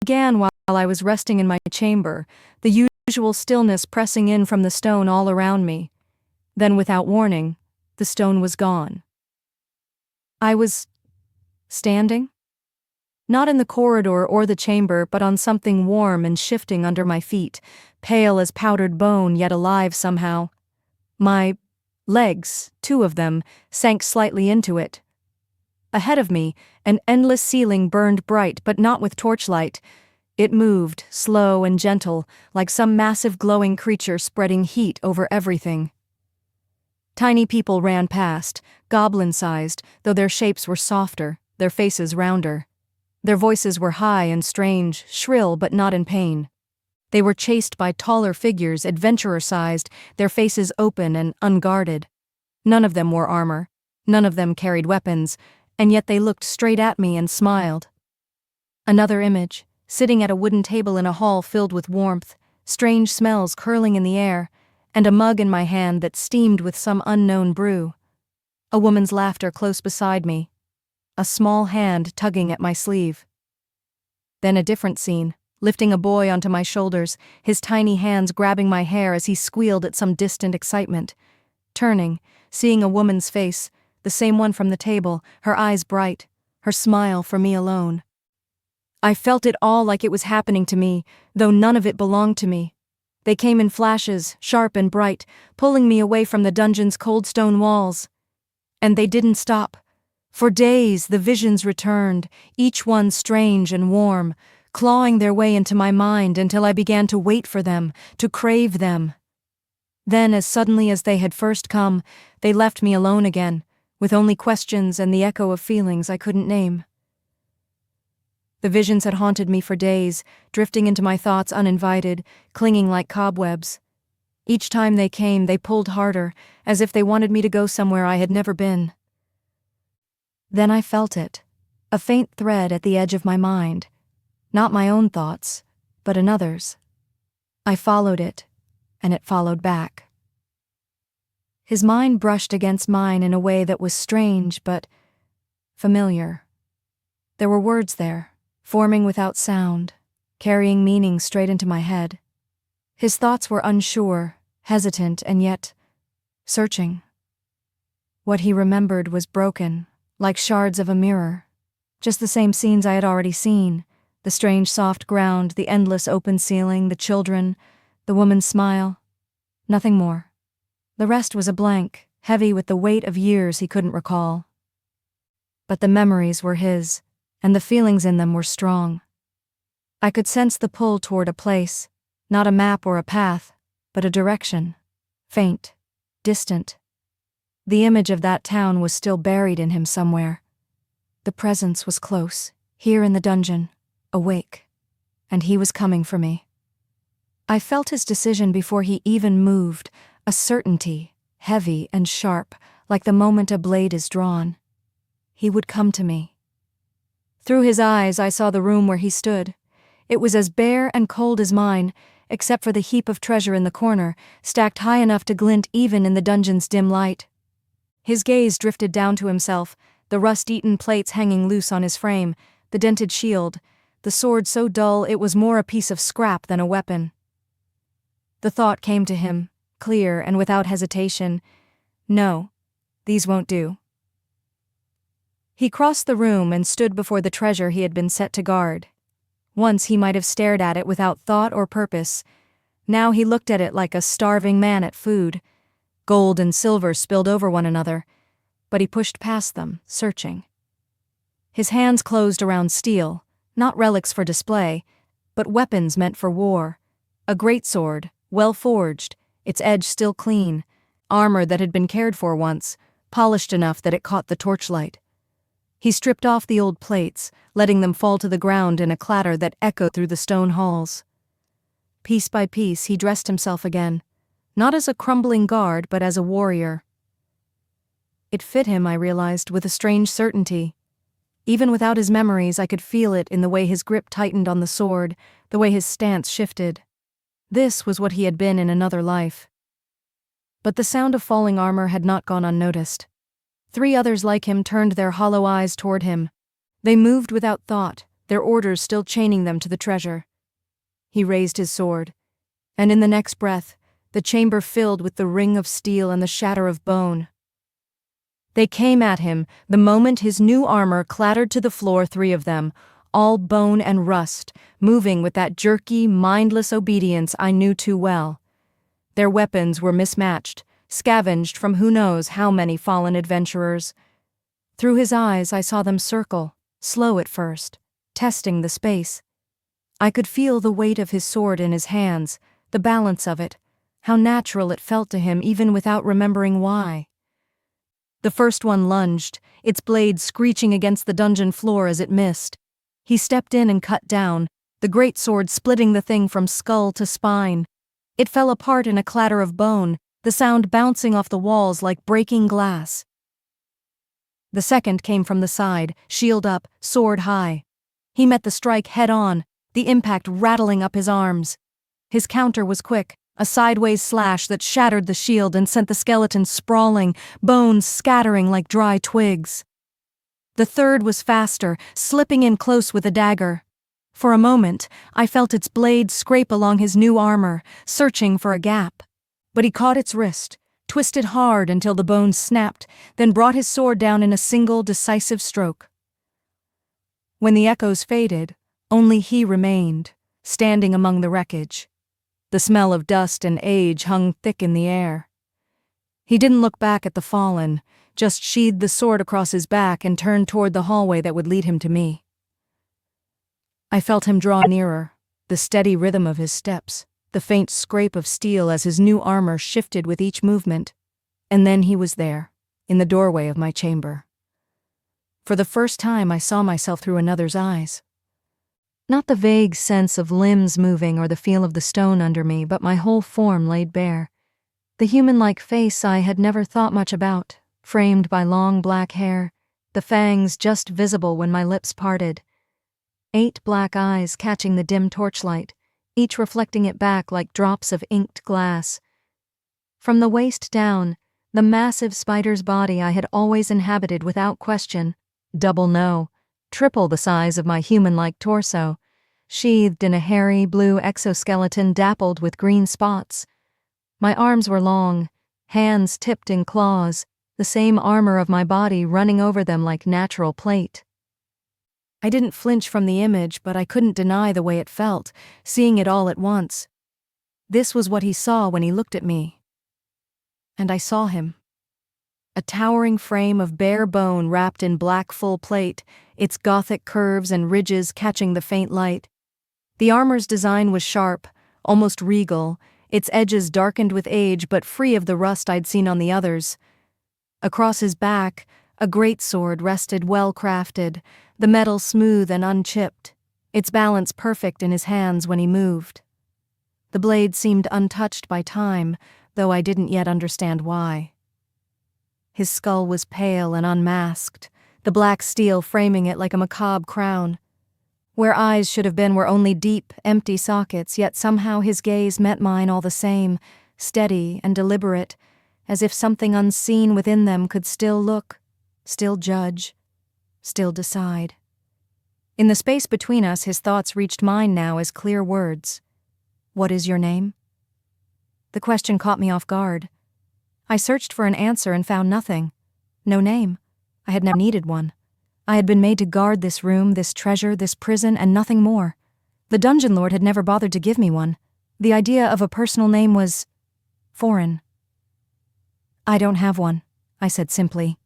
began while I was resting in my chamber, the usual stillness pressing in from the stone all around me. Then, without warning, the stone was gone. I was standing? Not in the corridor or the chamber, but on something warm and shifting under my feet, pale as powdered bone, yet alive somehow. My legs, two of them, sank slightly into it. Ahead of me, an endless ceiling burned bright, but not with torchlight. It moved, slow and gentle, like some massive glowing creature spreading heat over everything. Tiny people ran past, goblin-sized, though their shapes were softer, their faces rounder. Their voices were high and strange, shrill but not in pain. They were chased by taller figures, adventurer-sized, their faces open and unguarded. None of them wore armor. None of them carried weapons, and yet they looked straight at me and smiled. Another image, sitting at a wooden table in a hall filled with warmth, strange smells curling in the air, and a mug in my hand that steamed with some unknown brew. A woman's laughter close beside me, a small hand tugging at my sleeve. Then a different scene, lifting a boy onto my shoulders, his tiny hands grabbing my hair as he squealed at some distant excitement. Turning, seeing a woman's face, the same one from the table, her eyes bright, her smile for me alone. I felt it all like it was happening to me, though none of it belonged to me. They came in flashes, sharp and bright, pulling me away from the dungeon's cold stone walls. And they didn't stop. For days the visions returned, each one strange and warm, clawing their way into my mind until I began to wait for them, to crave them. Then, as suddenly as they had first come, they left me alone again, with only questions and the echo of feelings I couldn't name. The visions had haunted me for days, drifting into my thoughts uninvited, clinging like cobwebs. Each time they came, they pulled harder, as if they wanted me to go somewhere I had never been. Then I felt it, a faint thread at the edge of my mind. Not my own thoughts, but another's. I followed it, and it followed back. His mind brushed against mine in a way that was strange but familiar. There were words there, forming without sound, carrying meaning straight into my head. His thoughts were unsure, hesitant, and yet searching. What he remembered was broken, like shards of a mirror. Just the same scenes I had already seen, the strange soft ground, the endless open ceiling, the children, the woman's smile. Nothing more. The rest was a blank, heavy with the weight of years he couldn't recall. But the memories were his, and the feelings in them were strong. I could sense the pull toward a place, not a map or a path, but a direction, faint, distant. The image of that town was still buried in him somewhere. The presence was close, here in the dungeon, awake, and he was coming for me. I felt his decision before he even moved, a certainty, heavy and sharp, like the moment a blade is drawn. He would come to me. Through his eyes I saw the room where he stood. It was as bare and cold as mine, except for the heap of treasure in the corner, stacked high enough to glint even in the dungeon's dim light. His gaze drifted down to himself, the rust-eaten plates hanging loose on his frame, the dented shield, the sword so dull it was more a piece of scrap than a weapon. The thought came to him, clear and without hesitation. No, these won't do. He crossed the room and stood before the treasure he had been set to guard. Once he might have stared at it without thought or purpose. Now he looked at it like a starving man at food. Gold and silver spilled over one another, but he pushed past them, searching. His hands closed around steel, not relics for display, but weapons meant for war. A greatsword, well forged, its edge still clean, armor that had been cared for once, polished enough that it caught the torchlight. He stripped off the old plates, letting them fall to the ground in a clatter that echoed through the stone halls. Piece by piece he dressed himself again, not as a crumbling guard, but as a warrior. It fit him, I realized, with a strange certainty. Even without his memories, I could feel it in the way his grip tightened on the sword, the way his stance shifted. This was what he had been in another life. But the sound of falling armor had not gone unnoticed. 3 others like him turned their hollow eyes toward him. They moved without thought, their orders still chaining them to the treasure. He raised his sword, and in the next breath, the chamber filled with the ring of steel and the shatter of bone. They came at him the moment his new armor clattered to the floor, 3 of them, all bone and rust, moving with that jerky, mindless obedience I knew too well. Their weapons were mismatched, scavenged from who knows how many fallen adventurers. Through his eyes I saw them circle, slow at first, testing the space. I could feel the weight of his sword in his hands, the balance of it, how natural it felt to him even without remembering why. The first one lunged, its blade screeching against the dungeon floor as it missed. He stepped in and cut down, the great sword splitting the thing from skull to spine. It fell apart in a clatter of bone, the sound bouncing off the walls like breaking glass. The second came from the side, shield up, sword high. He met the strike head on, the impact rattling up his arms. His counter was quick, a sideways slash that shattered the shield and sent the skeleton sprawling, bones scattering like dry twigs. The third was faster, slipping in close with a dagger. For a moment, I felt its blade scrape along his new armor, searching for a gap. But he caught its wrist, twisted hard until the bones snapped, then brought his sword down in a single, decisive stroke. When the echoes faded, only he remained, standing among the wreckage. The smell of dust and age hung thick in the air. He didn't look back at the fallen, just sheathed the sword across his back and turned toward the hallway that would lead him to me. I felt him draw nearer, the steady rhythm of his steps, the faint scrape of steel as his new armor shifted with each movement, and then he was there, in the doorway of my chamber. For the first time I saw myself through another's eyes. Not the vague sense of limbs moving or the feel of the stone under me, but my whole form laid bare. The human-like face I had never thought much about, framed by long black hair, the fangs just visible when my lips parted. 8 black eyes catching the dim torchlight, each reflecting it back like drops of inked glass. From the waist down, the massive spider's body I had always inhabited without question, double no, triple the size of my human-like torso, sheathed in a hairy blue exoskeleton dappled with green spots. My arms were long, hands tipped in claws, the same armor of my body running over them like natural plate. I didn't flinch from the image, but I couldn't deny the way it felt, seeing it all at once. This was what he saw when he looked at me. And I saw him. A towering frame of bare bone wrapped in black full plate, its gothic curves and ridges catching the faint light. The armor's design was sharp, almost regal, its edges darkened with age but free of the rust I'd seen on the others. Across his back, a great sword rested well-crafted, the metal smooth and unchipped, its balance perfect in his hands when he moved. The blade seemed untouched by time, though I didn't yet understand why. His skull was pale and unmasked, the black steel framing it like a macabre crown. Where eyes should have been were only deep, empty sockets, yet somehow his gaze met mine all the same, steady and deliberate, as if something unseen within them could still look, still judge, still decide. In the space between us, his thoughts reached mine now as clear words. "What is your name?" The question caught me off guard. I searched for an answer and found nothing. No name. I had never needed one. I had been made to guard this room, this treasure, this prison, and nothing more. The dungeon lord had never bothered to give me one. The idea of a personal name was foreign. "I don't have one," I said simply.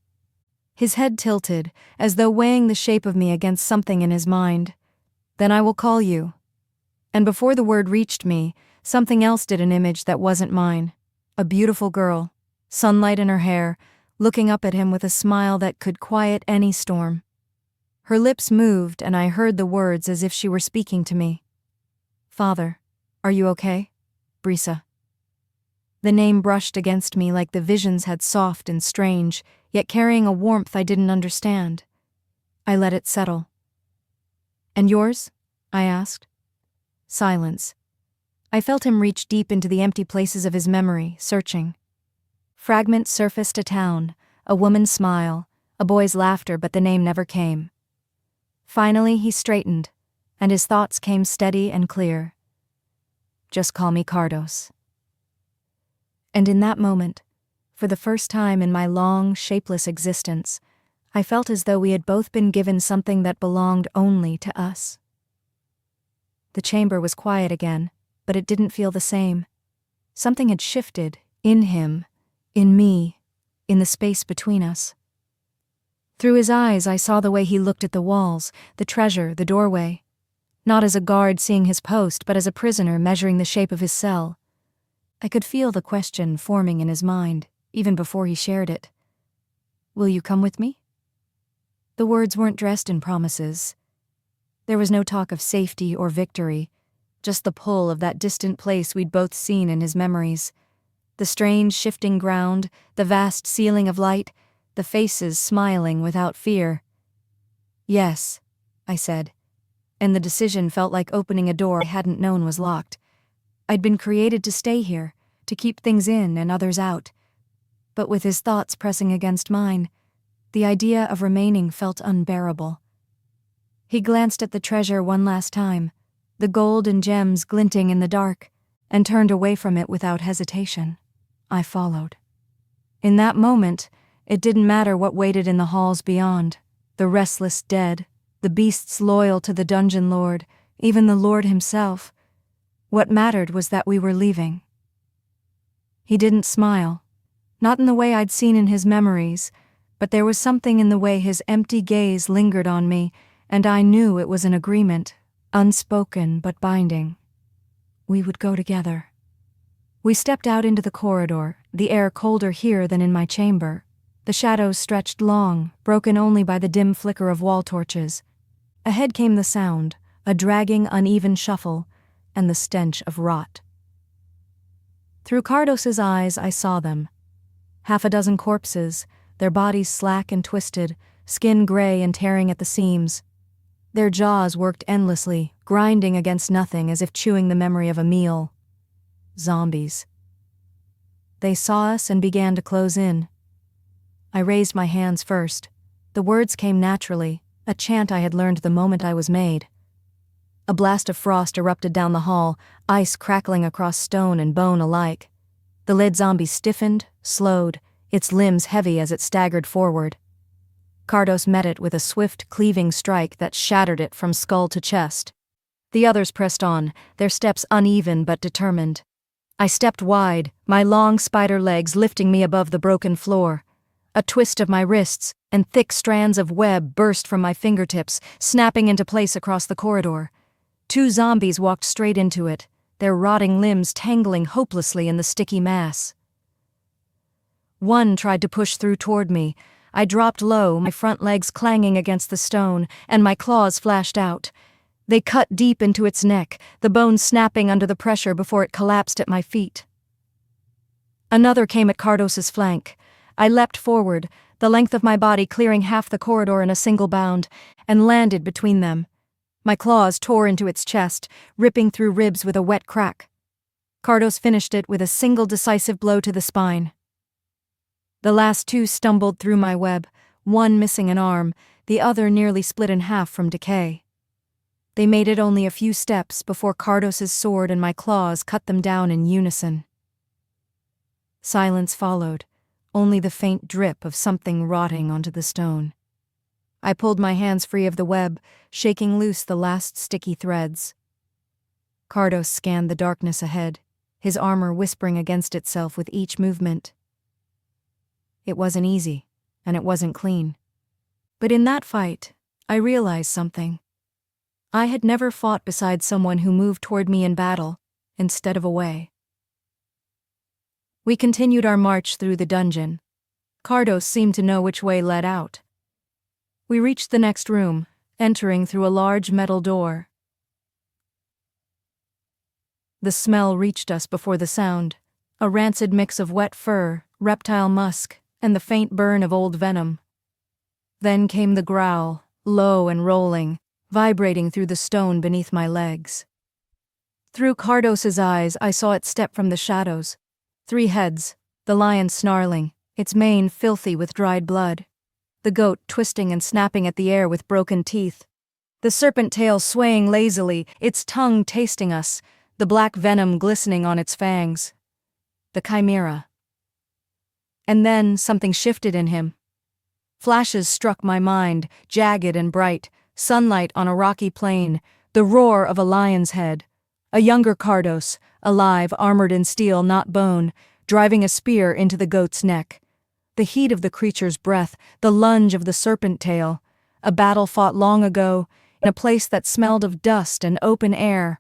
His head tilted, as though weighing the shape of me against something in his mind. "Then I will call you." And before the word reached me, something else did an image that wasn't mine. A beautiful girl, sunlight in her hair, looking up at him with a smile that could quiet any storm. Her lips moved, and I heard the words as if she were speaking to me. "Father, are you okay? Brisa." The name brushed against me like the visions had soft and strange, yet carrying a warmth I didn't understand. I let it settle. "And yours?" I asked. Silence. I felt him reach deep into the empty places of his memory, searching. Fragments surfaced: a town, a woman's smile, a boy's laughter, but the name never came. Finally he straightened, and his thoughts came steady and clear. "Just call me Cardos." And in that moment, for the first time in my long, shapeless existence, I felt as though we had both been given something that belonged only to us. The chamber was quiet again, but it didn't feel the same. Something had shifted, in him, in me, in the space between us. Through his eyes I saw the way he looked at the walls, the treasure, the doorway. Not as a guard seeing his post, but as a prisoner measuring the shape of his cell. I could feel the question forming in his mind, even before he shared it. "Will you come with me?" The words weren't dressed in promises. There was no talk of safety or victory, just the pull of that distant place we'd both seen in his memories. The strange shifting ground, the vast ceiling of light, the faces smiling without fear. "Yes," I said, and the decision felt like opening a door I hadn't known was locked. I'd been created to stay here, to keep things in and others out. But with his thoughts pressing against mine, the idea of remaining felt unbearable. He glanced at the treasure one last time, the gold and gems glinting in the dark, and turned away from it without hesitation. I followed. In that moment, it didn't matter what waited in the halls beyond, the restless dead, the beasts loyal to the dungeon lord, even the lord himself. What mattered was that we were leaving. He didn't smile, not in the way I'd seen in his memories, but there was something in the way his empty gaze lingered on me, and I knew it was an agreement, unspoken but binding. We would go together. We stepped out into the corridor, the air colder here than in my chamber. The shadows stretched long, broken only by the dim flicker of wall torches. Ahead came the sound, a dragging, uneven shuffle, and the stench of rot. Through Cardos's eyes I saw them. 6 corpses, their bodies slack and twisted, skin gray and tearing at the seams. Their jaws worked endlessly, grinding against nothing as if chewing the memory of a meal. Zombies. They saw us and began to close in. I raised my hands first. The words came naturally, a chant I had learned the moment I was made. A blast of frost erupted down the hall, ice crackling across stone and bone alike. The lead zombie stiffened, slowed, its limbs heavy as it staggered forward. Cardos met it with a swift, cleaving strike that shattered it from skull to chest. The others pressed on, their steps uneven but determined. I stepped wide, my long spider legs lifting me above the broken floor. A twist of my wrists, and thick strands of web burst from my fingertips, snapping into place across the corridor. 2 zombies walked straight into it, their rotting limbs tangling hopelessly in the sticky mass. One tried to push through toward me. I dropped low, my front legs clanging against the stone, and my claws flashed out. They cut deep into its neck, the bones snapping under the pressure before it collapsed at my feet. Another came at Cardos's flank. I leapt forward, the length of my body clearing half the corridor in a single bound, and landed between them. My claws tore into its chest, ripping through ribs with a wet crack. Cardos finished it with a single decisive blow to the spine. The last 2 stumbled through my web, one missing an arm, the other nearly split in half from decay. They made it only a few steps before Cardos's sword and my claws cut them down in unison. Silence followed, only the faint drip of something rotting onto the stone. I pulled my hands free of the web, shaking loose the last sticky threads. Cardos scanned the darkness ahead, his armor whispering against itself with each movement. It wasn't easy, and it wasn't clean. But in that fight, I realized something. I had never fought beside someone who moved toward me in battle, instead of away. We continued our march through the dungeon. Cardos seemed to know which way led out. We reached the next room, entering through a large metal door. The smell reached us before the sound, a rancid mix of wet fur, reptile musk, and the faint burn of old venom. Then came the growl, low and rolling, vibrating through the stone beneath my legs. Through Cardos's eyes, I saw it step from the shadows. 3 heads, the lion snarling, its mane filthy with dried blood. The goat twisting and snapping at the air with broken teeth, the serpent tail swaying lazily, its tongue tasting us, the black venom glistening on its fangs. The chimera. And then something shifted in him. Flashes struck my mind, jagged and bright, sunlight on a rocky plain, the roar of a lion's head. A younger Cardos, alive, armored in steel, not bone, driving a spear into the goat's neck. The heat of the creature's breath, the lunge of the serpent tail. A battle fought long ago, in a place that smelled of dust and open air.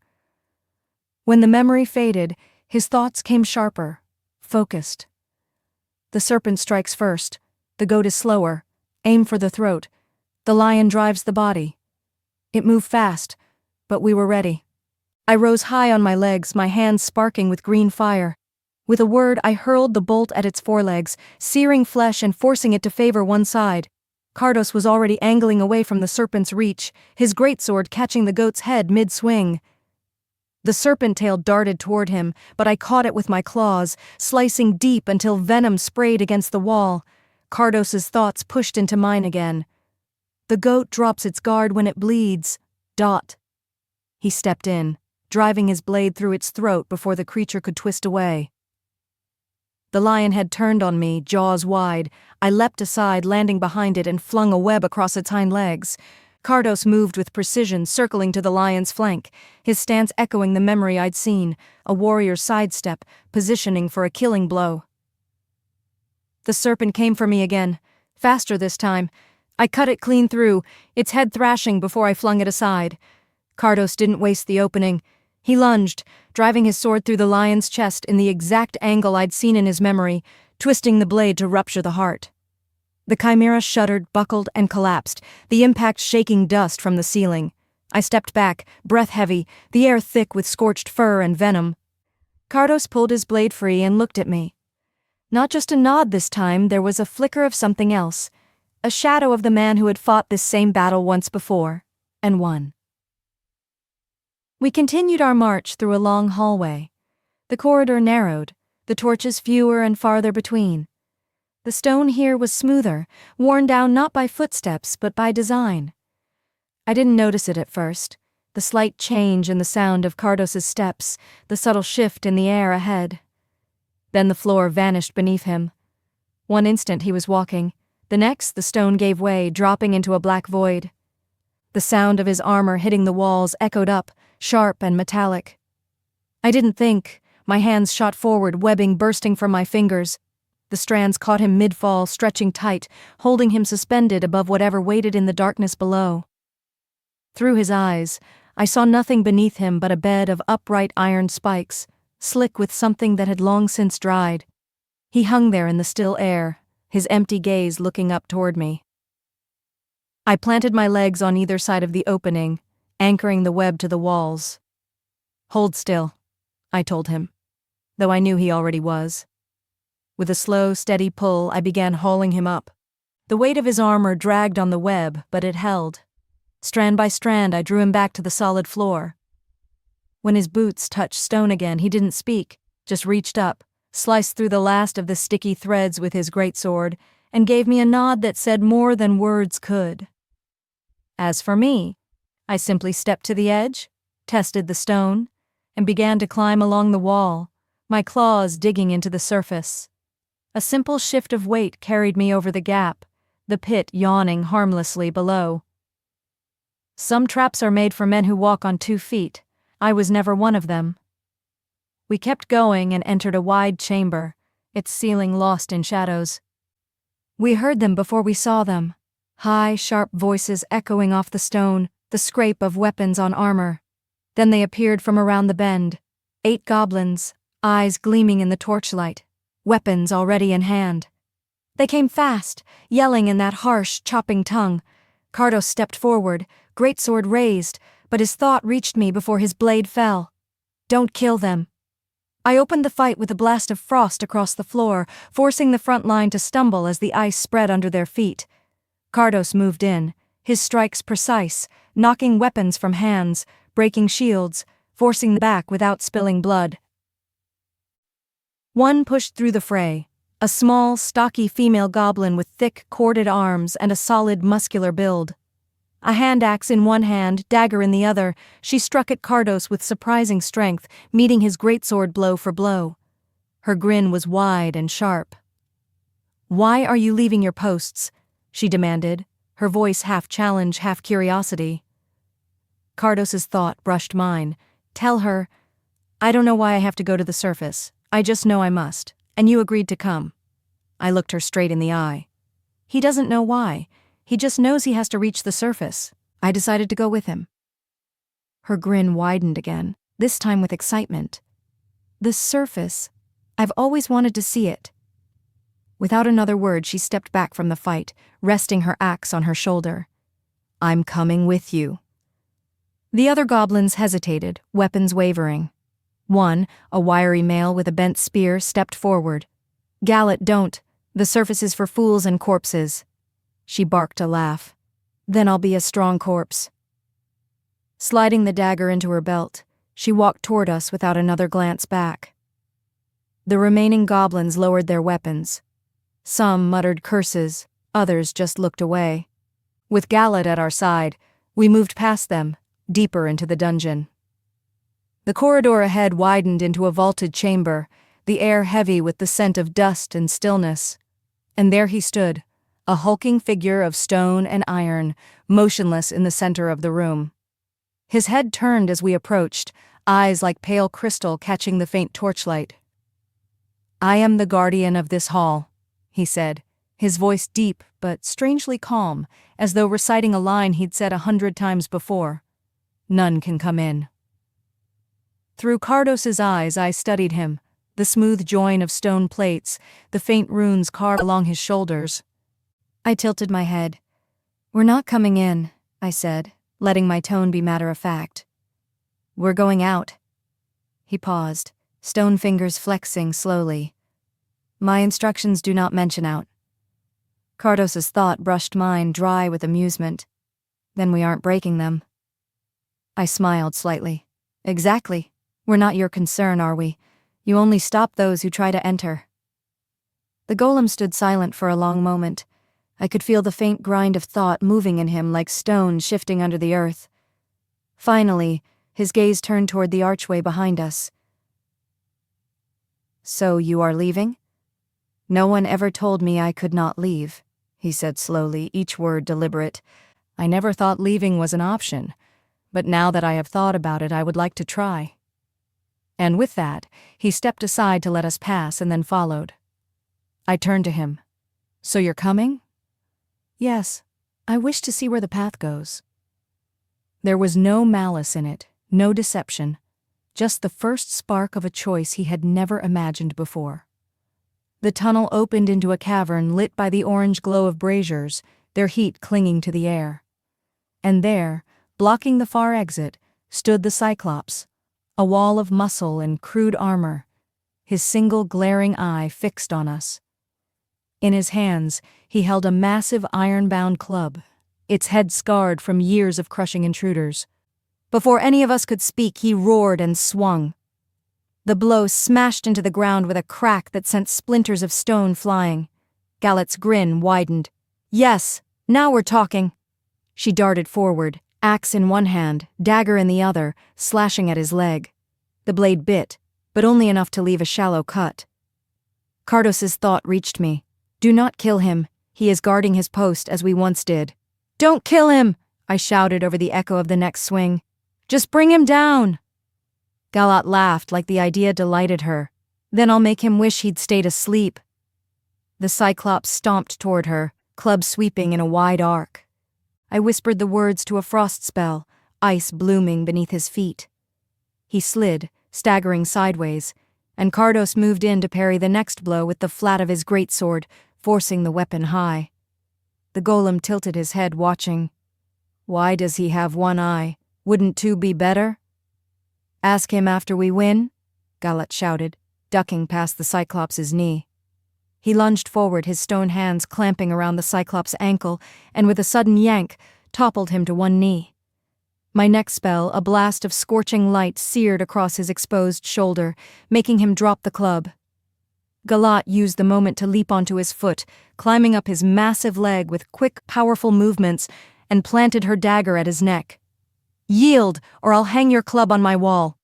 When the memory faded, his thoughts came sharper, focused. The serpent strikes first, the goat is slower, aim for the throat, the lion drives the body. It moved fast, but we were ready. I rose high on my legs, my hands sparking with green fire. With a word, I hurled the bolt at its forelegs, searing flesh and forcing it to favor one side. Cardos was already angling away from the serpent's reach, his greatsword catching the goat's head mid-swing. The serpent tail darted toward him, but I caught it with my claws, slicing deep until venom sprayed against the wall. Cardos's thoughts pushed into mine again. The goat drops its guard when it bleeds. Dot. He stepped in, driving his blade through its throat before the creature could twist away. The lion had turned on me, jaws wide. I leapt aside, landing behind it, and flung a web across its hind legs. Cardos moved with precision, circling to the lion's flank, his stance echoing the memory I'd seen, a warrior's sidestep, positioning for a killing blow. The serpent came for me again, faster this time. I cut it clean through, its head thrashing before I flung it aside. Cardos didn't waste the opening. He lunged, driving his sword through the lion's chest in the exact angle I'd seen in his memory, twisting the blade to rupture the heart. The chimera shuddered, buckled, and collapsed, the impact shaking dust from the ceiling. I stepped back, breath heavy, the air thick with scorched fur and venom. Cardos pulled his blade free and looked at me. Not just a nod this time, there was a flicker of something else, a shadow of the man who had fought this same battle once before, and won. We continued our march through a long hallway. The corridor narrowed, the torches fewer and farther between. The stone here was smoother, worn down not by footsteps but by design. I didn't notice it at first, the slight change in the sound of Cardos's steps, the subtle shift in the air ahead. Then the floor vanished beneath him. One instant he was walking, the next the stone gave way, dropping into a black void. The sound of his armor hitting the walls echoed up, sharp and metallic. I didn't think. My hands shot forward, webbing bursting from my fingers. The strands caught him mid-fall, stretching tight, holding him suspended above whatever waited in the darkness below. Through his eyes, I saw nothing beneath him but a bed of upright iron spikes, slick with something that had long since dried. He hung there in the still air, his empty gaze looking up toward me. I planted my legs on either side of the opening, anchoring the web to the walls. "Hold still," I told him, though I knew he already was. With a slow, steady pull, I began hauling him up. The weight of his armor dragged on the web, but it held. Strand by strand, I drew him back to the solid floor. When his boots touched stone again, he didn't speak, just reached up, sliced through the last of the sticky threads with his greatsword, and gave me a nod that said more than words could. As for me, I simply stepped to the edge, tested the stone, and began to climb along the wall, my claws digging into the surface. A simple shift of weight carried me over the gap, the pit yawning harmlessly below. Some traps are made for men who walk on 2 feet. I was never one of them. We kept going and entered a wide chamber, its ceiling lost in shadows. We heard them before we saw them. High, sharp voices echoing off the stone, the scrape of weapons on armor. Then they appeared from around the bend. 8 goblins, eyes gleaming in the torchlight, weapons already in hand. They came fast, yelling in that harsh, chopping tongue. Cardos stepped forward, greatsword raised, but his thought reached me before his blade fell. "Don't kill them." I opened the fight with a blast of frost across the floor, forcing the front line to stumble as the ice spread under their feet. Cardos moved in, his strikes precise, knocking weapons from hands, breaking shields, forcing them back without spilling blood. One pushed through the fray, a small, stocky female goblin with thick, corded arms and a solid, muscular build. A hand axe in one hand, dagger in the other, she struck at Cardos with surprising strength, meeting his greatsword blow for blow. Her grin was wide and sharp. "Why are you leaving your posts?" she demanded, her voice half challenge, half curiosity. Cardos's thought brushed mine. "Tell her, I don't know why I have to go to the surface. I just know I must, and you agreed to come." I looked her straight in the eye. "He doesn't know why. He just knows he has to reach the surface. I decided to go with him." Her grin widened again, this time with excitement. "The surface. I've always wanted to see it." Without another word, she stepped back from the fight, resting her axe on her shoulder. "I'm coming with you." The other goblins hesitated, weapons wavering. One, a wiry male with a bent spear, stepped forward. "Galet, don't. The surface is for fools and corpses." She barked a laugh. "Then I'll be a strong corpse." Sliding the dagger into her belt, she walked toward us without another glance back. The remaining goblins lowered their weapons. Some muttered curses, others just looked away. With Galet at our side, we moved past them, deeper into the dungeon. The corridor ahead widened into a vaulted chamber, the air heavy with the scent of dust and stillness. And there he stood, a hulking figure of stone and iron, motionless in the center of the room. His head turned as we approached, eyes like pale crystal catching the faint torchlight. "I am the guardian of this hall," he said, his voice deep but strangely calm, as though reciting a line he'd said 100 times before. "None can come in." Through Cardos's eyes I studied him, the smooth join of stone plates, the faint runes carved along his shoulders. I tilted my head. "We're not coming in," I said, letting my tone be matter-of-fact. "We're going out." He paused, stone fingers flexing slowly. "My instructions do not mention out." Cardos's thought brushed mine dry with amusement. "Then we aren't breaking them." I smiled slightly. "Exactly. We're not your concern, are we? You only stop those who try to enter." The golem stood silent for a long moment. I could feel the faint grind of thought moving in him like stone shifting under the earth. Finally, his gaze turned toward the archway behind us. "So you are leaving?" "No one ever told me I could not leave," he said slowly, each word deliberate. "I never thought leaving was an option, but now that I have thought about it, I would like to try." And with that, he stepped aside to let us pass and then followed. I turned to him. "So you're coming?" "Yes. I wish to see where the path goes." There was no malice in it, no deception, just the first spark of a choice he had never imagined before. The tunnel opened into a cavern lit by the orange glow of braziers, their heat clinging to the air. And there, blocking the far exit, stood the Cyclops, a wall of muscle and crude armor, his single glaring eye fixed on us. In his hands, he held a massive iron-bound club, its head scarred from years of crushing intruders. Before any of us could speak, he roared and swung. The blow smashed into the ground with a crack that sent splinters of stone flying. Galet's grin widened. "Yes, now we're talking." She darted forward, axe in one hand, dagger in the other, slashing at his leg. The blade bit, but only enough to leave a shallow cut. Cardos's thought reached me. "Do not kill him. He is guarding his post as we once did." "Don't kill him!" I shouted over the echo of the next swing. "Just bring him down!" Galet laughed like the idea delighted her. "Then I'll make him wish he'd stayed asleep." The Cyclops stomped toward her, club sweeping in a wide arc. I whispered the words to a frost spell, ice blooming beneath his feet. He slid, staggering sideways, and Cardos moved in to parry the next blow with the flat of his greatsword, forcing the weapon high. The golem tilted his head, watching. "Why does he have one eye? Wouldn't two be better?" "Ask him after we win," Galet shouted, ducking past the Cyclops' knee. He lunged forward, his stone hands clamping around the Cyclops' ankle, and with a sudden yank, toppled him to one knee. My next spell, a blast of scorching light seared across his exposed shoulder, making him drop the club. Galet used the moment to leap onto his foot, climbing up his massive leg with quick, powerful movements, and planted her dagger at his neck. "Yield, or I'll hang your club on my wall."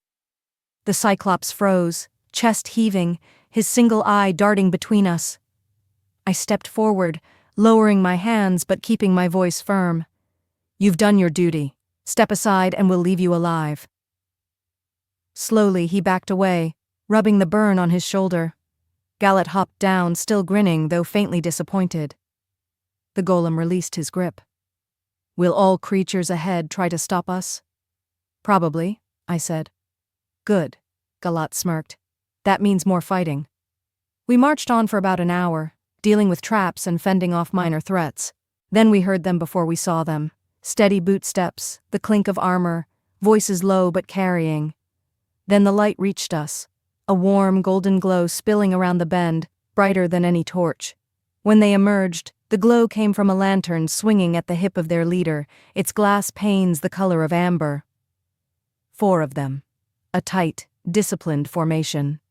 The Cyclops froze, chest heaving, his single eye darting between us. I stepped forward, lowering my hands but keeping my voice firm. "You've done your duty. Step aside and we'll leave you alive." Slowly he backed away, rubbing the burn on his shoulder. Galat hopped down, still grinning, though faintly disappointed. The golem released his grip. "Will all creatures ahead try to stop us?" "Probably," I said. "Good," Galat smirked. "That means more fighting." We marched on for about an hour, dealing with traps and fending off minor threats. Then we heard them before we saw them. Steady boot steps, the clink of armor, voices low but carrying. Then the light reached us, a warm golden glow spilling around the bend, brighter than any torch. When they emerged, the glow came from a lantern swinging at the hip of their leader, its glass panes the color of amber. 4 of them. A tight, disciplined formation.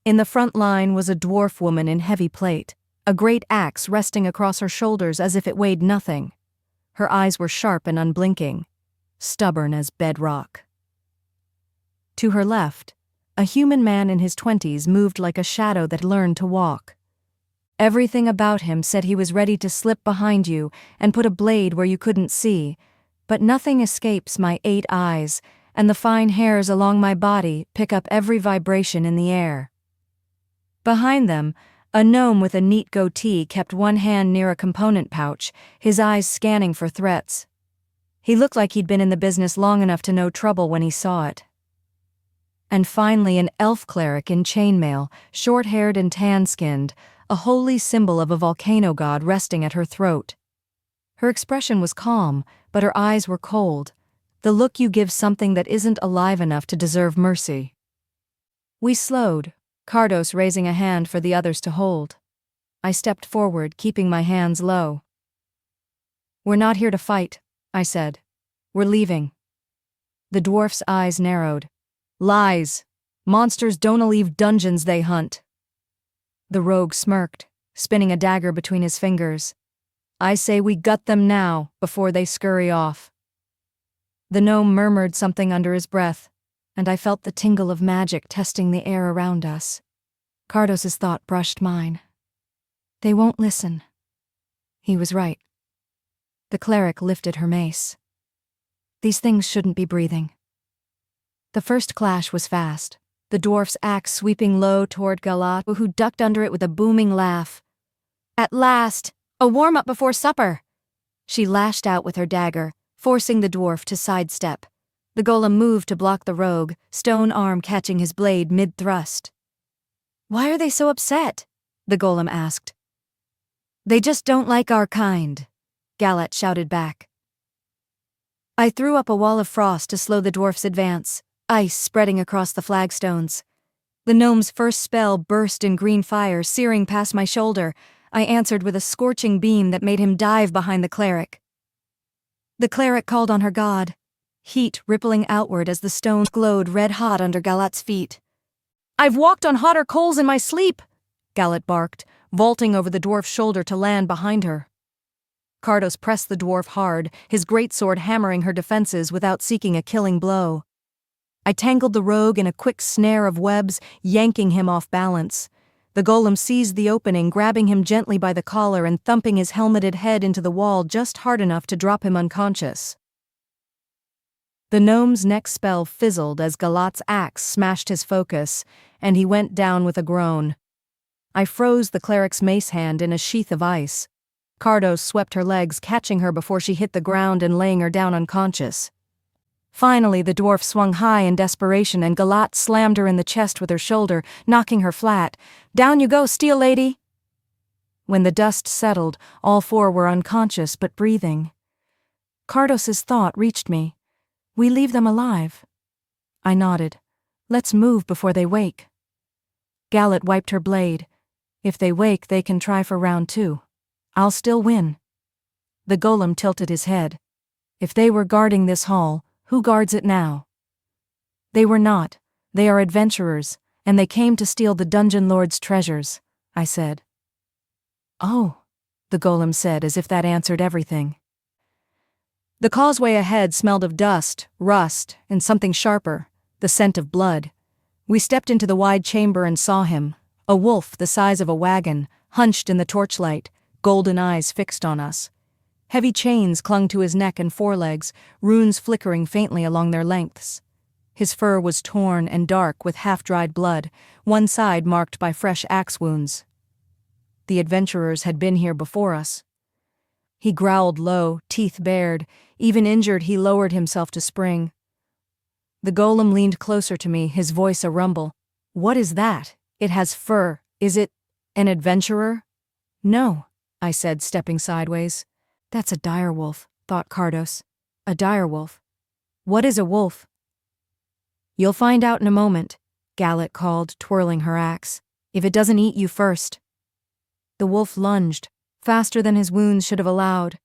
In the front line was a dwarf woman in heavy plate, a great axe resting across her shoulders as if it weighed nothing. Her eyes were sharp and unblinking, stubborn as bedrock. To her left, a human man in his 20s moved like a shadow that learned to walk. Everything about him said he was ready to slip behind you and put a blade where you couldn't see, but nothing escapes my 8 eyes, and the fine hairs along my body pick up every vibration in the air. Behind them, a gnome with a neat goatee kept one hand near a component pouch, his eyes scanning for threats. He looked like he'd been in the business long enough to know trouble when he saw it. And finally an elf cleric in chainmail, short-haired and tan-skinned, a holy symbol of a volcano god resting at her throat. Her expression was calm, but her eyes were cold, the look you give something that isn't alive enough to deserve mercy. We slowed, Cardos raising a hand for the others to hold. I stepped forward, keeping my hands low. "We're not here to fight," I said. "We're leaving." The dwarf's eyes narrowed. "Lies. Monsters don't leave dungeons they hunt." The rogue smirked, spinning a dagger between his fingers. "I say we gut them now, before they scurry off." The gnome murmured something under his breath, and I felt the tingle of magic testing the air around us. Cardos's thought brushed mine. They won't listen. He was right. The cleric lifted her mace. These things shouldn't be breathing. The first clash was fast, the dwarf's axe sweeping low toward Galat, who ducked under it with a booming laugh. "At last! A warm-up before supper!" She lashed out with her dagger, forcing the dwarf to sidestep. The golem moved to block the rogue, stone arm catching his blade mid-thrust. "Why are they so upset?" the golem asked. "They just don't like our kind," Galat shouted back. I threw up a wall of frost to slow the dwarf's advance, ice spreading across the flagstones. The gnome's first spell burst in green fire, searing past my shoulder. I answered with a scorching beam that made him dive behind the cleric. The cleric called on her god, heat rippling outward as the stones glowed red-hot under Galat's feet. "I've walked on hotter coals in my sleep," Galat barked, vaulting over the dwarf's shoulder to land behind her. Cardos pressed the dwarf hard, his greatsword hammering her defenses without seeking a killing blow. I tangled the rogue in a quick snare of webs, yanking him off balance. The golem seized the opening, grabbing him gently by the collar and thumping his helmeted head into the wall just hard enough to drop him unconscious. The gnome's next spell fizzled as Galat's axe smashed his focus, and he went down with a groan. I froze the cleric's mace hand in a sheath of ice. Cardos swept her legs, catching her before she hit the ground and laying her down unconscious. Finally, the dwarf swung high in desperation, and Galat slammed her in the chest with her shoulder, knocking her flat. "Down you go, Steel Lady!" When the dust settled, all 4 were unconscious but breathing. Cardos's thought reached me. "We leave them alive." I nodded. "Let's move before they wake." Galat wiped her blade. "If they wake, they can try for round 2. I'll still win." The golem tilted his head. "If they were guarding this hall, who guards it now?" "They were not. They are adventurers, and they came to steal the dungeon lord's treasures," I said. "Oh," the golem said, as if that answered everything. The causeway ahead smelled of dust, rust, and something sharper, the scent of blood. We stepped into the wide chamber and saw him, a wolf the size of a wagon, hunched in the torchlight, golden eyes fixed on us. Heavy chains clung to his neck and forelegs, runes flickering faintly along their lengths. His fur was torn and dark with half-dried blood, one side marked by fresh axe wounds. The adventurers had been here before us. He growled low, teeth bared. Even injured, he lowered himself to spring. The golem leaned closer to me, his voice a rumble. "What is that? It has fur. Is it an adventurer?" "No," I said, stepping sideways. "That's a direwolf," thought Cardos. "A direwolf. What is a wolf?" "You'll find out in a moment," Galet called, twirling her axe. "If it doesn't eat you first." The wolf lunged, faster than his wounds should have allowed.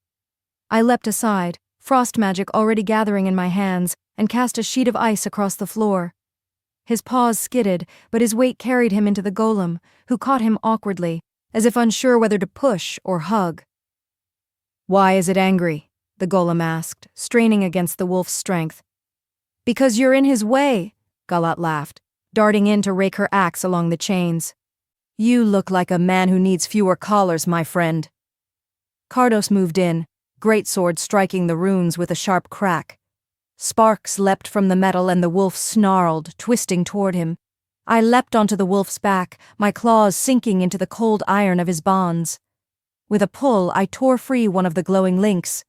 I leapt aside, frost magic already gathering in my hands, and cast a sheet of ice across the floor. His paws skidded, but his weight carried him into the golem, who caught him awkwardly, as if unsure whether to push or hug. "Why is it angry?" the golem asked, straining against the wolf's strength. "Because you're in his way," Galat laughed, darting in to rake her axe along the chains. "You look like a man who needs fewer collars, my friend." Cardos moved in, greatsword striking the runes with a sharp crack. Sparks leapt from the metal and the wolf snarled, twisting toward him. I leapt onto the wolf's back, my claws sinking into the cold iron of his bonds. With a pull, I tore free one of the glowing links.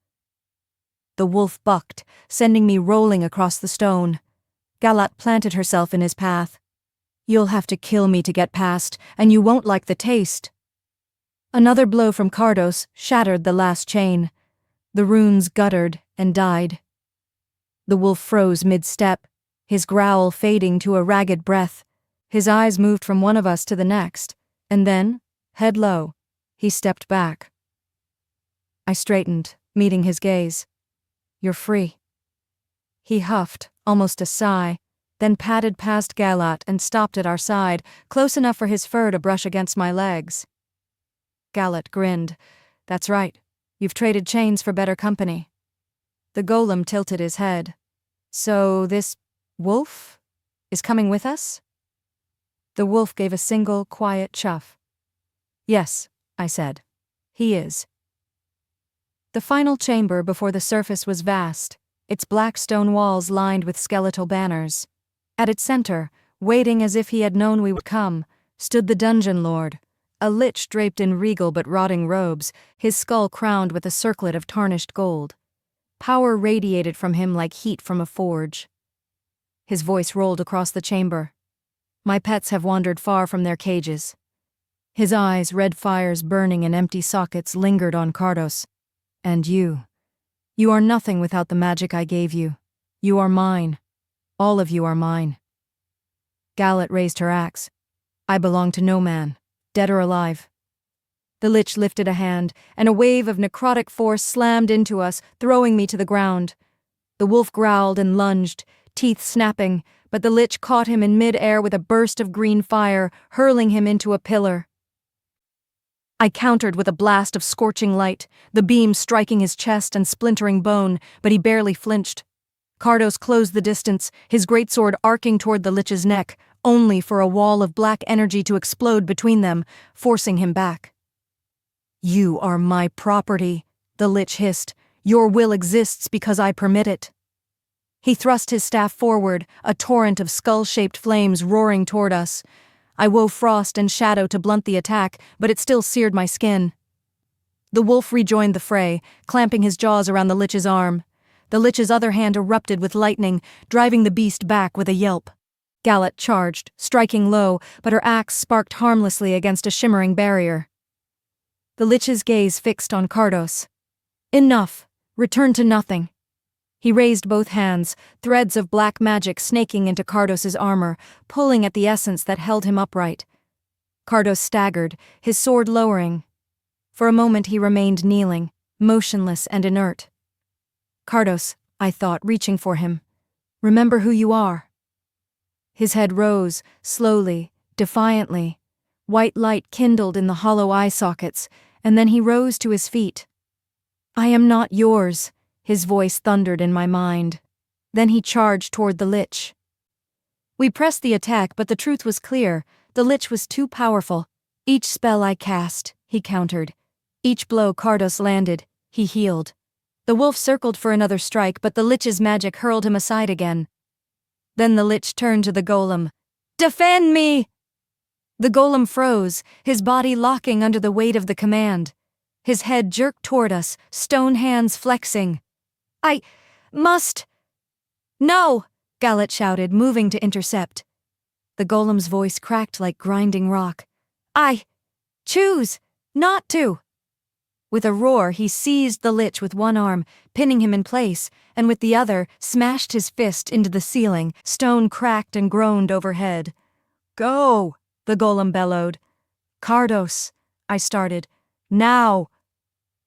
The wolf bucked, sending me rolling across the stone. Galat planted herself in his path. "You'll have to kill me to get past, and you won't like the taste." Another blow from Cardos shattered the last chain. The runes guttered and died. The wolf froze mid-step, his growl fading to a ragged breath. His eyes moved from one of us to the next, and then, head low, he stepped back. I straightened, meeting his gaze. "You're free." He huffed, almost a sigh, then padded past Galat and stopped at our side, close enough for his fur to brush against my legs. Galat grinned. "That's right. You've traded chains for better company." The golem tilted his head. "So this wolf is coming with us?" The wolf gave a single, quiet chuff. "Yes," I said. "He is." The final chamber before the surface was vast, its black stone walls lined with skeletal banners. At its center, waiting as if he had known we would come, stood the dungeon lord, a lich draped in regal but rotting robes, his skull crowned with a circlet of tarnished gold. Power radiated from him like heat from a forge. His voice rolled across the chamber. "My pets have wandered far from their cages." His eyes, red fires burning in empty sockets, lingered on Cardos. "And you. You are nothing without the magic I gave you. You are mine. All of you are mine." Galet raised her axe. "I belong to no man, dead or alive." The lich lifted a hand, and a wave of necrotic force slammed into us, throwing me to the ground. The wolf growled and lunged, teeth snapping, but the lich caught him in mid-air with a burst of green fire, hurling him into a pillar. I countered with a blast of scorching light, the beam striking his chest and splintering bone, but he barely flinched. Cardos closed the distance, his greatsword arcing toward the lich's neck, only for a wall of black energy to explode between them, forcing him back. "You are my property," the lich hissed. "Your will exists because I permit it." He thrust his staff forward, a torrent of skull-shaped flames roaring toward us. I wove frost and shadow to blunt the attack, but it still seared my skin. The wolf rejoined the fray, clamping his jaws around the lich's arm. The lich's other hand erupted with lightning, driving the beast back with a yelp. Galet charged, striking low, but her axe sparked harmlessly against a shimmering barrier. The lich's gaze fixed on Cardos. "Enough. Return to nothing." He raised both hands, threads of black magic snaking into Cardos's armor, pulling at the essence that held him upright. Cardos staggered, his sword lowering. For a moment he remained kneeling, motionless and inert. "Cardos," I thought, reaching for him. "Remember who you are." His head rose, slowly, defiantly. White light kindled in the hollow eye sockets, and then he rose to his feet. "I am not yours," His voice thundered in my mind. Then he charged toward the Lich. We pressed the attack, but the truth was clear. The Lich was too powerful. Each spell I cast, he countered. Each blow Kardos landed, he healed. The wolf circled for another strike, but the Lich's magic hurled him aside again. Then the Lich turned to the golem. "Defend me!" The golem froze, his body locking under the weight of the command. His head jerked toward us, stone hands flexing. "I must—" "No!" Galat shouted, moving to intercept. The golem's voice cracked like grinding rock. "I choose not to." With a roar, he seized the Lich with one arm, pinning him in place, and with the other, smashed his fist into the ceiling. Stone cracked and groaned overhead. "Go!" the golem bellowed. "Kardos," I started. "Now!"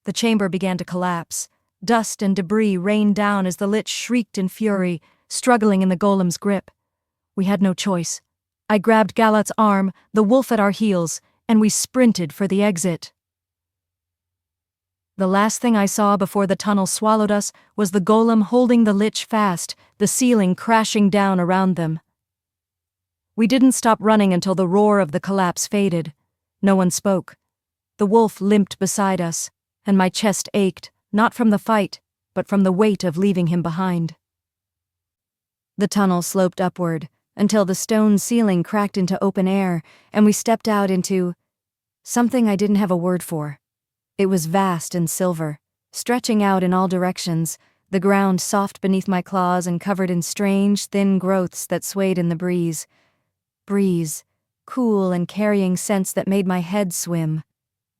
The chamber began to collapse. Dust and debris rained down as the Lich shrieked in fury, struggling in the golem's grip. We had no choice. I grabbed Galat's arm, the wolf at our heels, and we sprinted for the exit. The last thing I saw before the tunnel swallowed us was the golem holding the Lich fast, the ceiling crashing down around them. We didn't stop running until the roar of the collapse faded. No one spoke. The wolf limped beside us, and my chest ached, not from the fight, but from the weight of leaving him behind. The tunnel sloped upward, until the stone ceiling cracked into open air, and we stepped out into something I didn't have a word for. It was vast and silver, stretching out in all directions, the ground soft beneath my claws and covered in strange, thin growths that swayed in the breeze. Breeze, cool and carrying scents that made my head swim.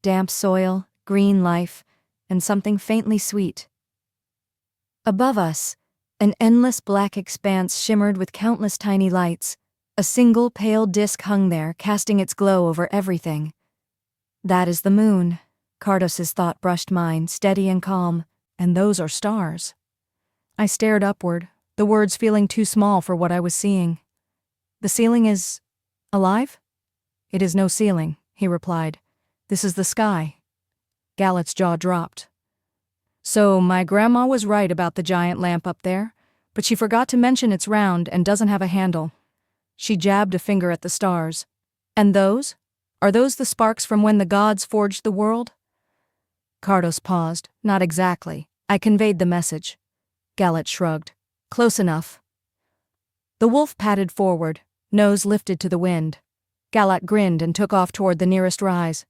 Damp soil, green life, and something faintly sweet. Above us, an endless black expanse shimmered with countless tiny lights. A single pale disk hung there, casting its glow over everything. "That is the moon." Kardos's thought brushed mine, steady and calm. "And those are stars." I stared upward, the words feeling too small for what I was seeing. "The ceiling is alive?" "It is no ceiling," he replied. "This is the sky." Galat's jaw dropped. "So my grandma was right about the giant lamp up there, but she forgot to mention it's round and doesn't have a handle." She jabbed a finger at the stars. "And those? Are those the sparks from when the gods forged the world?" Kardos paused. "Not exactly. I conveyed the message." Galat shrugged. "Close enough." The wolf padded forward, nose lifted to the wind. Galat grinned and took off toward the nearest rise.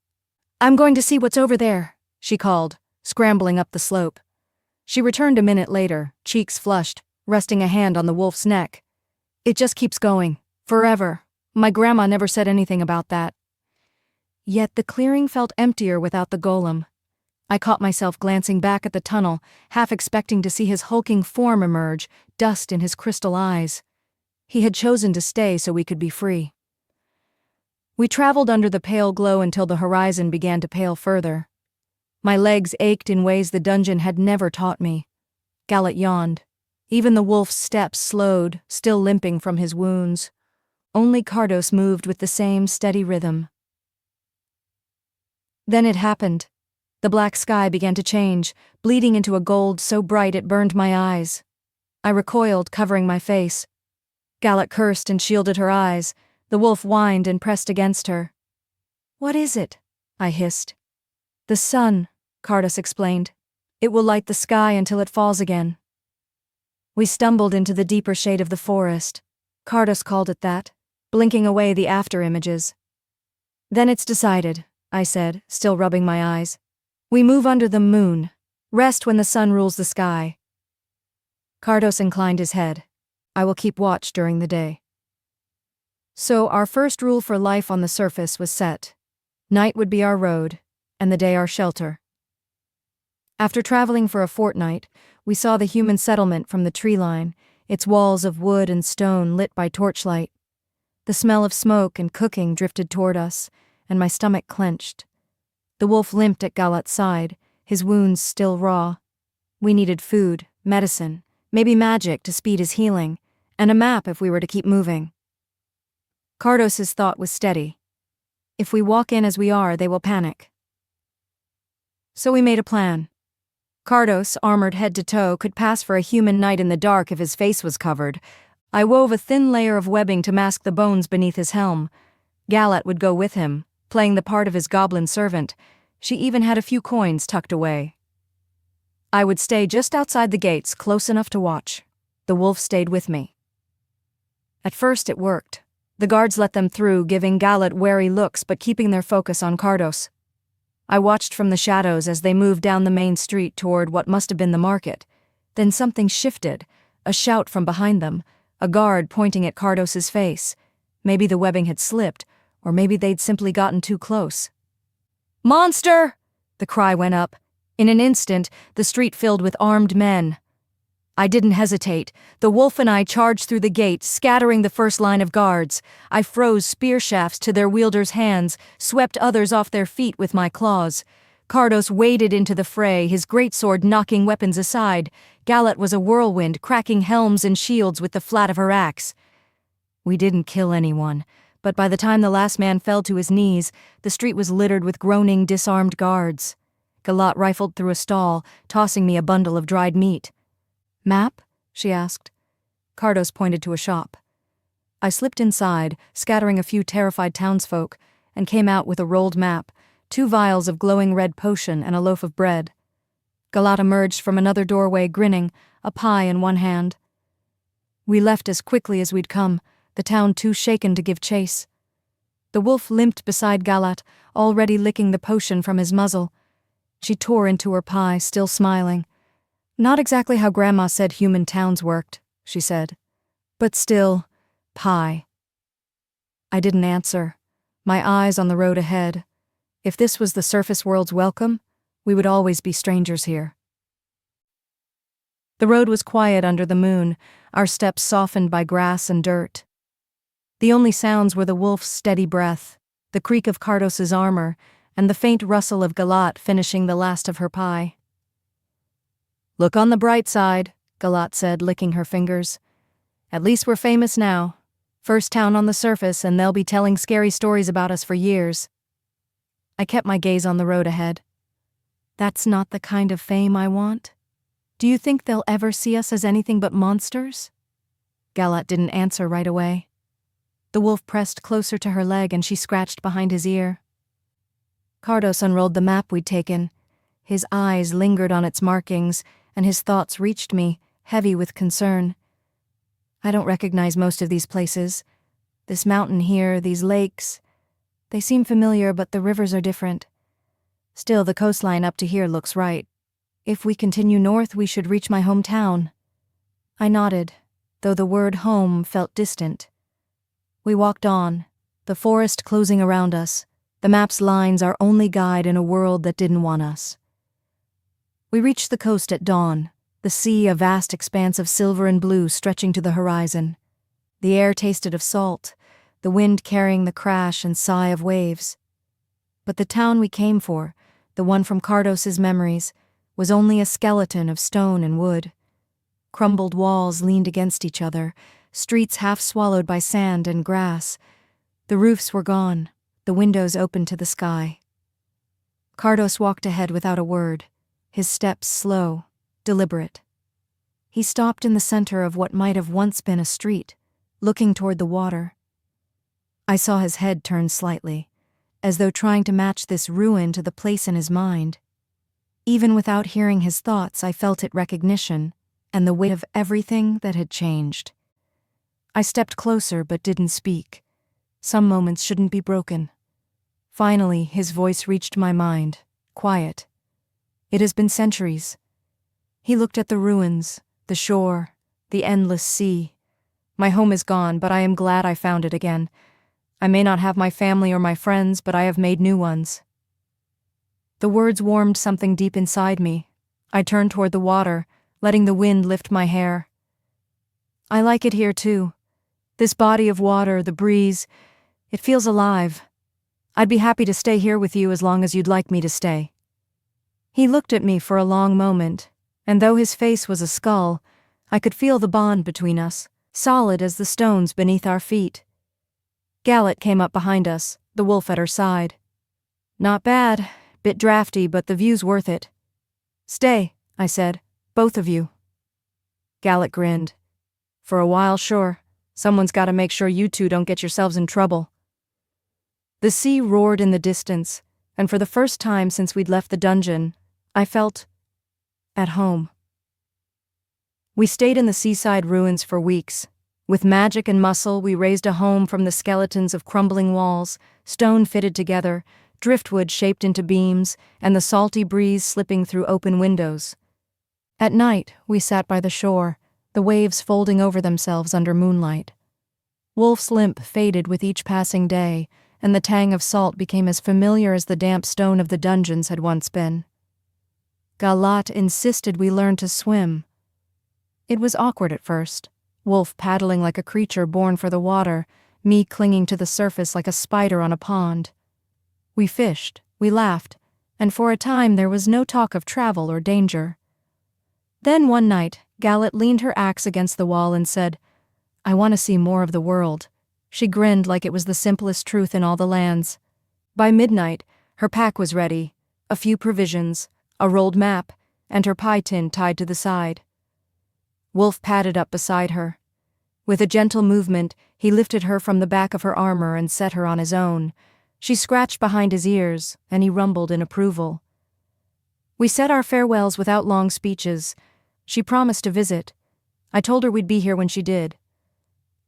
"I'm going to see what's over there," she called, scrambling up the slope. She returned a minute later, cheeks flushed, resting a hand on the wolf's neck. "It just keeps going. Forever. My grandma never said anything about that." Yet the clearing felt emptier without the golem. I caught myself glancing back at the tunnel, half expecting to see his hulking form emerge, dust in his crystal eyes. He had chosen to stay so we could be free. We traveled under the pale glow until the horizon began to pale further. My legs ached in ways the dungeon had never taught me. Galat yawned. Even the wolf's steps slowed, still limping from his wounds. Only Kardos moved with the same steady rhythm. Then it happened. The black sky began to change, bleeding into a gold so bright it burned my eyes. I recoiled, covering my face. Galat cursed and shielded her eyes. The wolf whined and pressed against her. "What is it?" I hissed. "The sun," Kardos explained. "It will light the sky until it falls again." We stumbled into the deeper shade of the forest. Kardos called it that, blinking away the after images. "Then it's decided," I said, still rubbing my eyes. "We move under the moon, rest when the sun rules the sky." Kardos inclined his head. "I will keep watch during the day." So our first rule for life on the surface was set. Night would be our road, and the day our shelter. After traveling for a fortnight, we saw the human settlement from the tree line, its walls of wood and stone lit by torchlight. The smell of smoke and cooking drifted toward us, and my stomach clenched. The wolf limped at Galat's side, his wounds still raw. We needed food, medicine, maybe magic to speed his healing, and a map if we were to keep moving. Kardos's thought was steady. If we walk in as we are, they will panic. So we made a plan. Cardos, armored head to toe, could pass for a human knight in the dark if his face was covered. I wove a thin layer of webbing to mask the bones beneath his helm. Galat would go with him, playing the part of his goblin servant. She even had a few coins tucked away. I would stay just outside the gates, close enough to watch. The wolf stayed with me. At first it worked. The guards let them through, giving Galat wary looks but keeping their focus on Cardos. I watched from the shadows as they moved down the main street toward what must have been the market. Then something shifted, a shout from behind them, a guard pointing at Cardos's face. Maybe the webbing had slipped, or maybe they'd simply gotten too close. "Monster!" the cry went up. In an instant, the street filled with armed men. I didn't hesitate. The wolf and I charged through the gate, scattering the first line of guards. I froze spear shafts to their wielders' hands, swept others off their feet with my claws. Cardos waded into the fray, his greatsword knocking weapons aside. Galat was a whirlwind, cracking helms and shields with the flat of her axe. We didn't kill anyone, but by the time the last man fell to his knees, the street was littered with groaning, disarmed guards. Galat rifled through a stall, tossing me a bundle of dried meat. "Map?" she asked. Cardos pointed to a shop. I slipped inside, scattering a few terrified townsfolk, and came out with a rolled map, 2 vials of glowing red potion, and a loaf of bread. Galat emerged from another doorway, grinning, a pie in one hand. We left as quickly as we'd come, the town too shaken to give chase. The wolf limped beside Galat, already licking the potion from his muzzle. She tore into her pie, still smiling. "Not exactly how Grandma said human towns worked," she said. "But still, pie." I didn't answer, my eyes on the road ahead. If this was the surface world's welcome, we would always be strangers here. The road was quiet under the moon, our steps softened by grass and dirt. The only sounds were the wolf's steady breath, the creak of Cardos's armor, and the faint rustle of Galat finishing the last of her pie. "Look on the bright side," Galat said, licking her fingers. "At least we're famous now. First town on the surface, and they'll be telling scary stories about us for years." I kept my gaze on the road ahead. "That's not the kind of fame I want. Do you think they'll ever see us as anything but monsters?" Galat didn't answer right away. The wolf pressed closer to her leg and she scratched behind his ear. Cardos unrolled the map we'd taken. His eyes lingered on its markings, and his thoughts reached me, heavy with concern. "I don't recognize most of these places. This mountain here, these lakes. They seem familiar, but the rivers are different. Still, the coastline up to here looks right. If we continue north, we should reach my hometown." I nodded, though the word home felt distant. We walked on, the forest closing around us, the map's lines our only guide in a world that didn't want us. We reached the coast at dawn, the sea a vast expanse of silver and blue stretching to the horizon. The air tasted of salt, the wind carrying the crash and sigh of waves. But the town we came for, the one from Cardos's memories, was only a skeleton of stone and wood. Crumbled walls leaned against each other, streets half swallowed by sand and grass. The roofs were gone, the windows open to the sky. Cardos walked ahead without a word, his steps slow, deliberate. He stopped in the center of what might have once been a street, looking toward the water. I saw his head turn slightly, as though trying to match this ruin to the place in his mind. Even without hearing his thoughts, I felt it recognition and the weight of everything that had changed. I stepped closer but didn't speak. Some moments shouldn't be broken. Finally, his voice reached my mind, quiet. "It has been centuries." He looked at the ruins, the shore, the endless sea. "My home is gone, but I am glad I found it again. I may not have my family or my friends, but I have made new ones." The words warmed something deep inside me. I turned toward the water, letting the wind lift my hair. "I like it here, too. This body of water, the breeze, it feels alive. I'd be happy to stay here with you as long as you'd like me to stay." He looked at me for a long moment, and though his face was a skull, I could feel the bond between us, solid as the stones beneath our feet. Galat came up behind us, the wolf at her side. "Not bad. Bit drafty, but the view's worth it." "Stay," I said. Both of you. Galet grinned. For a while, sure. Someone's gotta make sure you two don't get yourselves in trouble. The sea roared in the distance, and for the first time since we'd left the dungeon, I felt at home. We stayed in the seaside ruins for weeks. With magic and muscle, we raised a home from the skeletons of crumbling walls, stone fitted together, driftwood shaped into beams, and the salty breeze slipping through open windows. At night, we sat by the shore, the waves folding over themselves under moonlight. Wolf's limp faded with each passing day, and the tang of salt became as familiar as the damp stone of the dungeons had once been. Galat insisted we learn to swim. It was awkward at first, Wolf paddling like a creature born for the water, me clinging to the surface like a spider on a pond. We fished, we laughed, and for a time there was no talk of travel or danger. Then one night, Galet leaned her axe against the wall and said, "I want to see more of the world." She grinned like it was the simplest truth in all the lands. By midnight, her pack was ready, a few provisions, a rolled map, and her pie tin tied to the side. Wolf padded up beside her. With a gentle movement, he lifted her from the back of her armor and set her on his own. She scratched behind his ears, and he rumbled in approval. We said our farewells without long speeches. She promised to visit. I told her we'd be here when she did.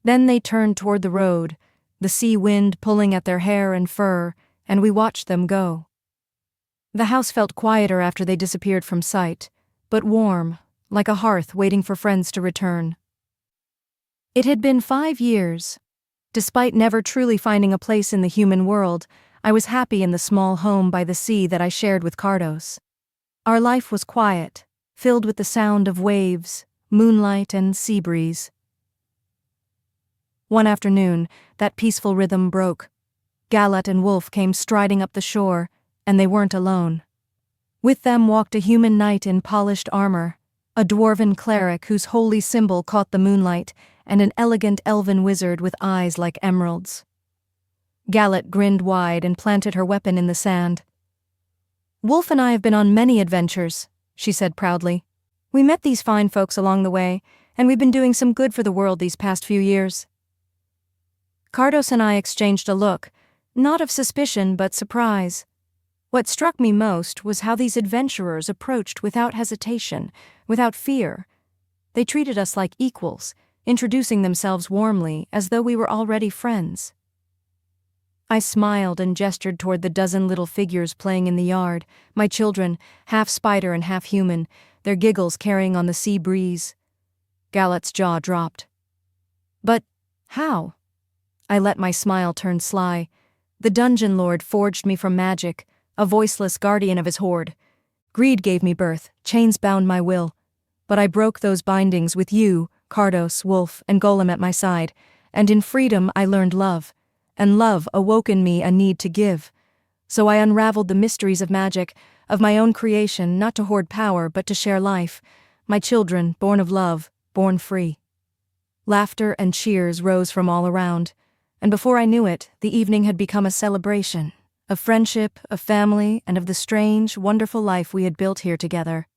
Then they turned toward the road, the sea wind pulling at their hair and fur, and we watched them go. The house felt quieter after they disappeared from sight, but warm, like a hearth waiting for friends to return. It had been 5 years. Despite never truly finding a place in the human world, I was happy in the small home by the sea that I shared with Cardos. Our life was quiet, filled with the sound of waves, moonlight, and sea breeze. One afternoon, that peaceful rhythm broke. Galet and Wolf came striding up the shore, and they weren't alone. With them walked a human knight in polished armor, a dwarven cleric whose holy symbol caught the moonlight, and an elegant elven wizard with eyes like emeralds. Galet grinned wide and planted her weapon in the sand. "Wolf and I have been on many adventures," she said proudly. "We met these fine folks along the way, and we've been doing some good for the world these past few years." Cardos and I exchanged a look, not of suspicion but surprise. What struck me most was how these adventurers approached without hesitation, without fear. They treated us like equals, introducing themselves warmly as though we were already friends. I smiled and gestured toward the dozen little figures playing in the yard, my children, half spider and half human, their giggles carrying on the sea breeze. Galet's jaw dropped. "But how?" I let my smile turn sly. "The dungeon lord forged me from magic, a voiceless guardian of his hoard. Greed gave me birth, chains bound my will. But I broke those bindings with you, Cardos, Wolf, and Golem at my side, and in freedom I learned love, and love awoke in me a need to give. So I unraveled the mysteries of magic, of my own creation, not to hoard power, but to share life, my children, born of love, born free." Laughter and cheers rose from all around, and before I knew it, the evening had become a celebration, of friendship, of family, and of the strange, wonderful life we had built here together.